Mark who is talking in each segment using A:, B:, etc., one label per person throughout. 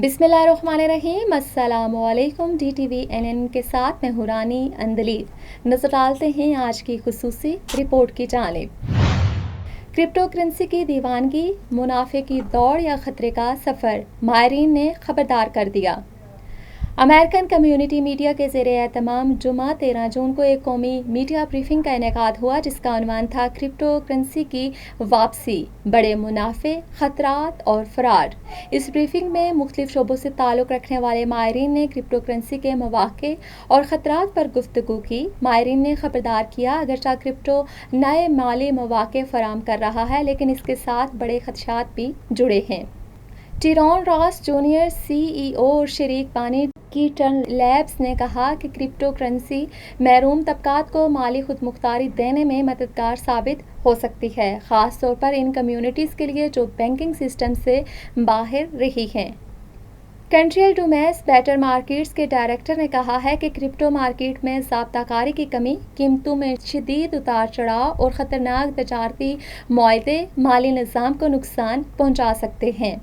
A: बिस्मिल्लाहिर्रहमानिर्रहीम। अस्सलामुअलैकुम। DTVNN के साथ मैं हुरानी अंदलीब। नजर डालते हैं आज की खुसूसी रिपोर्ट की जानिब। क्रिप्टो करेंसी की दीवानगी, मुनाफे की दौड़ या खतरे का सफ़र, माहिरीन ने खबरदार कर दिया। अमेरिकन कम्युनिटी मीडिया के ज़ेरे एहतमाम जुमा 13 जून को एक कौमी मीडिया ब्रीफिंग का इनेकाद हुआ, जिसका उन्वान था क्रिप्टो करेंसी की वापसी, बड़े मुनाफे, खतरात और फ़राड। इस ब्रीफिंग में मुख्तलिफ शोबों से ताल्लुक़ रखने वाले माहिरीन ने क्रिप्टो करेंसी के मौक़े और ख़तरात पर गुफ्तगू की। माहिरीन ने खबरदार किया, अगरचे क्रिप्टो नए माली मौक़े फ़राहम कर रहा है, लेकिन इसके साथ बड़े खदशात भी जुड़े हैं। टायरोन रॉस जूनियर, CEO और शरीक बानी कीटन लैब्स ने कहा कि क्रिप्टो करेंसी महरूम तबकात को माली खुद मुख्तारी देने में मददगार साबित हो सकती है, ख़ास तौर पर इन कम्युनिटीज़ के लिए जो बैंकिंग सिस्टम से बाहर रही हैं। कैंट्रेल डुमस, बेटर मार्केट्स के डायरेक्टर ने कहा है कि क्रिप्टो मार्केट में ज़ाब्ताकारी की कमी, कीमतों में शदीद उतार चढ़ाव और ख़तरनाक तजारती मुआहदे माली निज़ाम को नुकसान पहुँचा सकते हैं।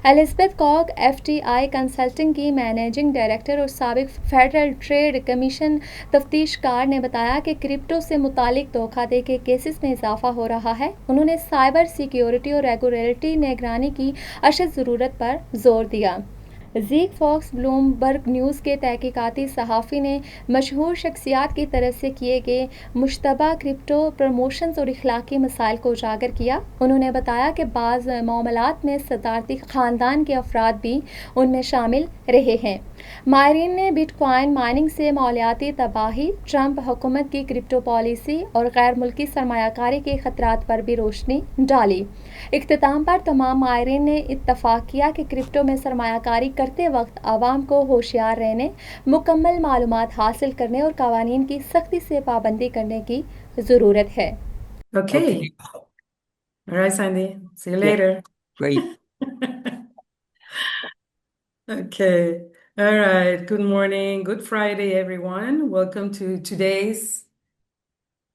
A: एलिज़ाबेथ कॉक, FTI कंसल्टिंग की मैनेजिंग डायरेक्टर और साबिक फेडरल ट्रेड कमीशन तफ्तीशकार ने बताया कि क्रिप्टो से मुतालिक धोखाधड़ी के केसेस में इजाफा हो रहा है। उन्होंने साइबर सिक्योरिटी और रेगुलेटरी निगरानी की अशद ज़रूरत पर जोर दिया। ज़ीक फ़ॉक्स, ब्लूमबर्ग न्यूज़ के तहकीकाती सहाफ़ी ने मशहूर शख्सियात की तरफ से किए गए मुश्तबा क्रिप्टो प्रमोशंस और इखलाकी मसाइल को उजागर किया। उन्होंने बताया कि बाज़ मामलात में सदारती ख़ानदान के अफराद भी उनमें शामिल रहे हैं। माहिरीन ने बिटकॉइन माइनिंग से मालियाती तबाही, ट्रंप हुकूमत की क्रिप्टो पॉलिसी और गैर मुल्की सरमायाकारी के खतरात पर भी रोशनी डाली। इख्तिताम पर तमाम माहिरीन ने इत्तफ़ाक़ किया कि क्रिप्टो में सरमायाकारी करते वक्त आवाम को होशियार रहने, मुकम्मल मालूमात हासिल करने और कवानीन की सख्ती से पाबंदी करने की ज़रूरत है।
B: Okay. All right, Sandy. See you later.
C: Great.
B: Okay. All right. Good morning. Good Friday, everyone. Welcome to today's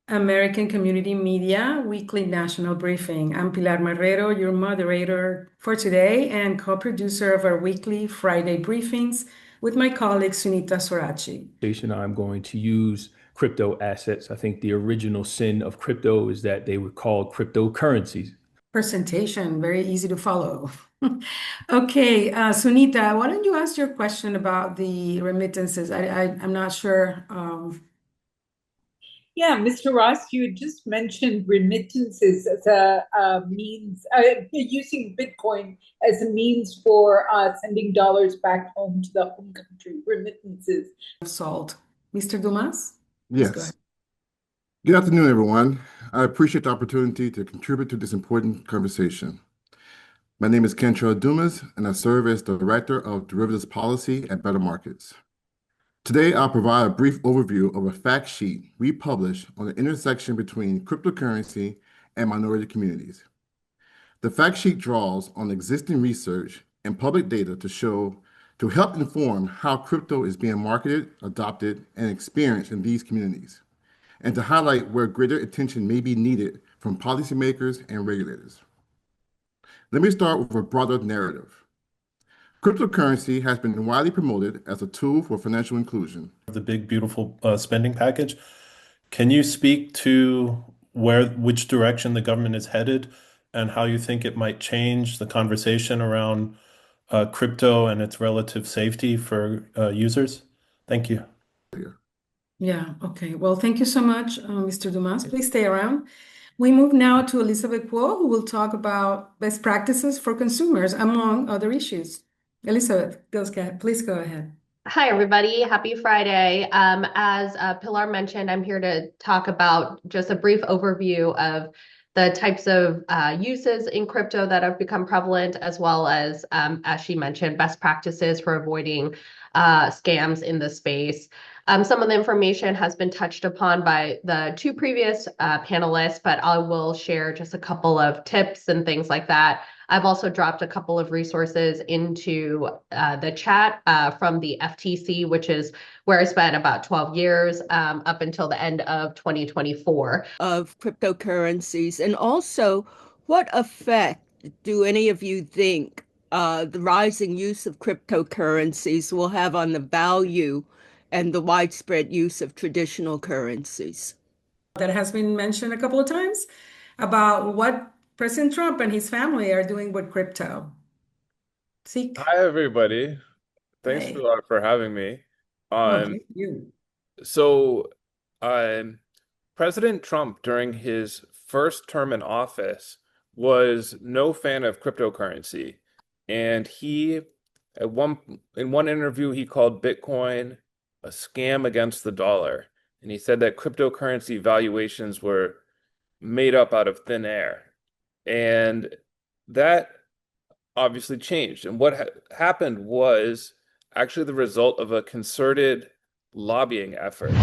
B: American Community Media Weekly National Briefing. I'm Pilar Marrero, your moderator for today and co-producer of our weekly Friday briefings with my colleague Sunita Sorachi.
D: I'm going to use crypto assets. I think the original sin of crypto is that they were called cryptocurrencies.
B: Presentation, very easy to follow. Okay, Sunita, why don't you ask your question about the remittances? I'm not sure.
E: Yeah, Mr. Ross, you had just mentioned remittances as a means, using Bitcoin as a means for sending dollars back home to the home country, remittances.
B: Salt. Mr. Dumas?
F: Yes. Good afternoon, everyone. I appreciate the opportunity to contribute to this important conversation. My name is Cantrell Dumas, and I serve as Director of Derivatives Policy at Better Markets. Today, I'll provide a brief overview of a fact sheet we published on the intersection between cryptocurrency and minority communities. The fact sheet draws on existing research and public data to help inform how crypto is being marketed, adopted, and experienced in these communities, and to highlight where greater attention may be needed from policymakers and regulators. Let me start with a broader narrative. Cryptocurrency has been widely promoted as a tool for financial inclusion.
G: The big, beautiful spending package. Can you speak to which direction the government is headed and how you think it might change the conversation around crypto and its relative safety for users? Thank you.
B: Yeah, okay. Well, thank you so much, Mr. Dumas. Please stay around. We move now to Elizabeth Kwok, who will talk about best practices for consumers, among other issues. Elizabeth, please go ahead.
H: Hi, everybody. Happy Friday. As Pilar mentioned, I'm here to talk about just a brief overview of the types of uses in crypto that have become prevalent, as well as she mentioned, best practices for avoiding scams in the space. Some of the information has been touched upon by the two previous panelists, but I will share just a couple of tips and things like that. I've also dropped a couple of resources into the chat from the FTC, which is where I spent about 12 years up until the end of 2024.
C: Of cryptocurrencies, and also what effect do any of you think the rising use of cryptocurrencies will have on the value and the widespread use of traditional currencies.
B: That has been mentioned a couple of times about what President Trump and his family are doing with crypto. Zeke?
I: Hi, everybody. Thanks
B: Hey.
I: for having me.
B: Oh, thank you.
I: So, President Trump, during his first term in office, was no fan of cryptocurrency. And in one interview, he called Bitcoin a scam against the dollar. And he said that cryptocurrency valuations were made up out of thin air. And that obviously changed. And what happened was actually the result of a concerted lobbying effort.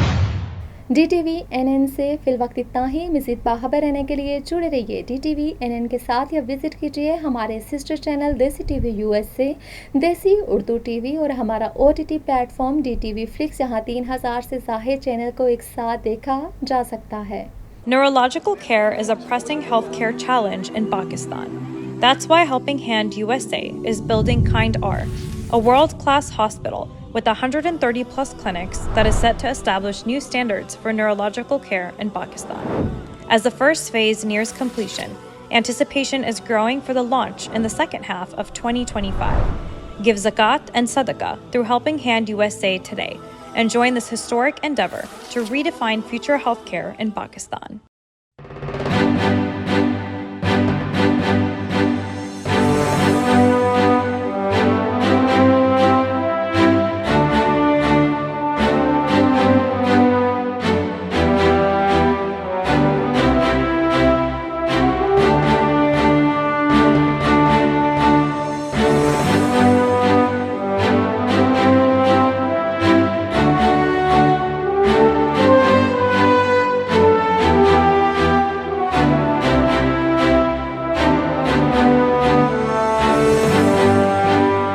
A: DTVNN से फिलवक्त इतना ही। मज़ीद बाखबर रहने के लिए जुड़े रहिए DTVNN के साथ या विजिट कीजिए हमारे सिस्टर चैनल देसी टीवी यूएस से देसी उर्दू टीवी और हमारा OTT प्लेटफॉर्म DTV फ्लिक्स, जहां 3000 से ज़ाहिर चैनल को एक साथ देखा जा सकता है।
J: Neurological care is a pressing healthcare challenge in Pakistan. That's why Helping Hand USA is building Kind R, a world-class hospital with 130 plus clinics that is set to establish new standards for neurological care in Pakistan. As the first phase nears completion, anticipation is growing for the launch in the second half of 2025. Give zakat and sadaqah through Helping Hand USA today and join this historic endeavor to redefine future healthcare in Pakistan.